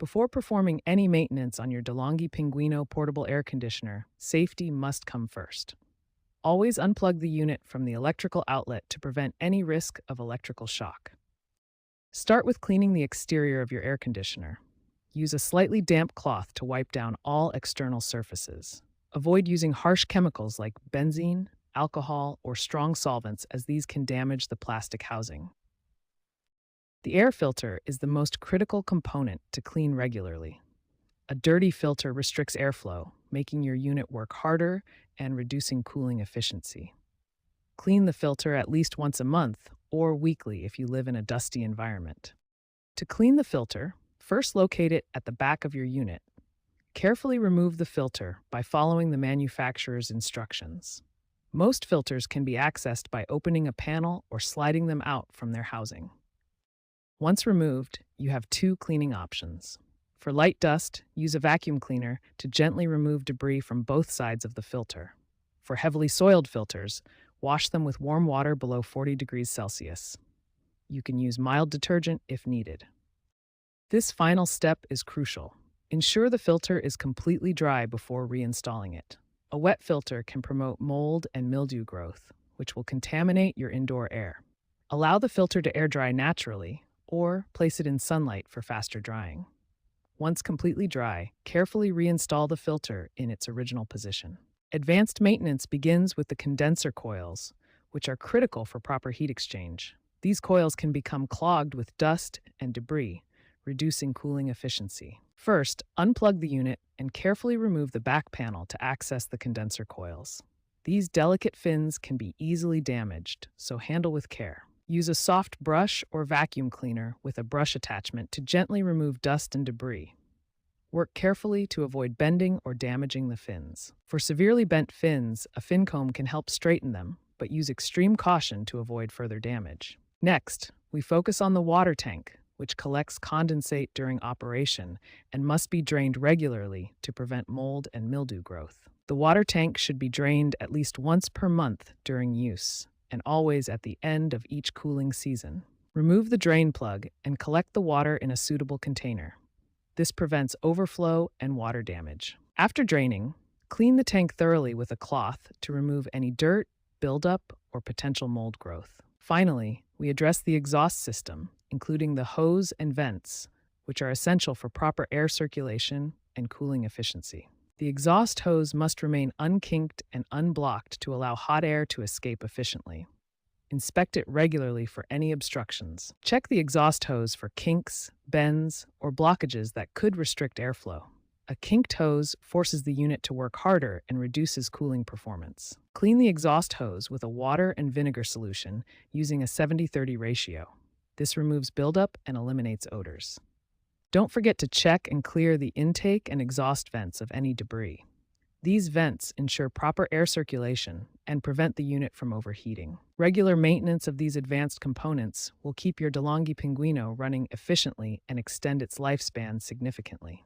Before performing any maintenance on your DeLonghi Pinguino portable air conditioner, safety must come first. Always unplug the unit from the electrical outlet to prevent any risk of electrical shock. Start with cleaning the exterior of your air conditioner. Use a slightly damp cloth to wipe down all external surfaces. Avoid using harsh chemicals like benzene, alcohol, or strong solvents, as these can damage the plastic housing. The air filter is the most critical component to clean regularly. A dirty filter restricts airflow, making your unit work harder and reducing cooling efficiency. Clean the filter at least once a month or weekly if you live in a dusty environment. To clean the filter, first locate it at the back of your unit. Carefully remove the filter by following the manufacturer's instructions. Most filters can be accessed by opening a panel or sliding them out from their housing. Once removed, you have two cleaning options. For light dust, use a vacuum cleaner to gently remove debris from both sides of the filter. For heavily soiled filters, wash them with warm water below 40 degrees Celsius. You can use mild detergent if needed. This final step is crucial. Ensure the filter is completely dry before reinstalling it. A wet filter can promote mold and mildew growth, which will contaminate your indoor air. Allow the filter to air dry naturally, or place it in sunlight for faster drying. Once completely dry, carefully reinstall the filter in its original position. Advanced maintenance begins with the condenser coils, which are critical for proper heat exchange. These coils can become clogged with dust and debris, reducing cooling efficiency. First, unplug the unit and carefully remove the back panel to access the condenser coils. These delicate fins can be easily damaged, so handle with care. Use a soft brush or vacuum cleaner with a brush attachment to gently remove dust and debris. Work carefully to avoid bending or damaging the fins. For severely bent fins, a fin comb can help straighten them, but use extreme caution to avoid further damage. Next, we focus on the water tank, which collects condensate during operation and must be drained regularly to prevent mold and mildew growth. The water tank should be drained at least once per month during use, and always at the end of each cooling season. Remove the drain plug and collect the water in a suitable container. This prevents overflow and water damage. After draining, clean the tank thoroughly with a cloth to remove any dirt, buildup, or potential mold growth. Finally, we address the exhaust system, including the hose and vents, which are essential for proper air circulation and cooling efficiency. The exhaust hose must remain unkinked and unblocked to allow hot air to escape efficiently. Inspect it regularly for any obstructions. Check the exhaust hose for kinks, bends, or blockages that could restrict airflow. A kinked hose forces the unit to work harder and reduces cooling performance. Clean the exhaust hose with a water and vinegar solution using a 70-30 ratio. This removes buildup and eliminates odors. Don't forget to check and clear the intake and exhaust vents of any debris. These vents ensure proper air circulation and prevent the unit from overheating. Regular maintenance of these advanced components will keep your DeLonghi Pinguino running efficiently and extend its lifespan significantly.